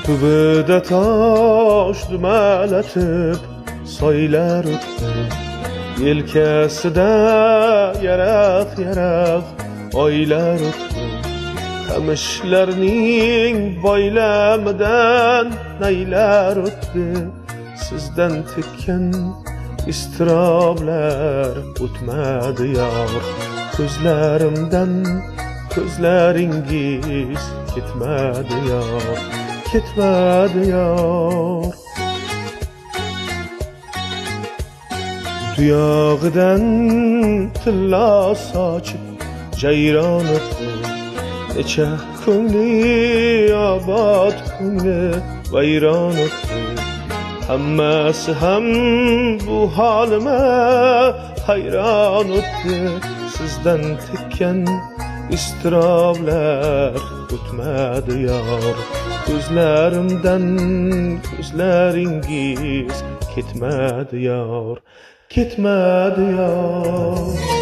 Tübüde taş dümeletip soylar öttü. Yelkeside yarak yarak oylar öttü. Kamışlarning boylamidan naylar öttü. Sizden tekkan istiroblar o'tmadi yor. Ko'zlarimdan ko'zlaringiz ketmadi yor, ketmadi yor. Tuyog'idan tilla sochib jayron o'tdi. Necha ko'ngli obod ko'ngli vayron o'tdi. Hammasi ham bu holima hayron o'tdi. Sizdan tekkan istiroblar o'tmadi yor. Ko'zlarimdan ko'zlaringiz ketmadi yor, ketmadi yor.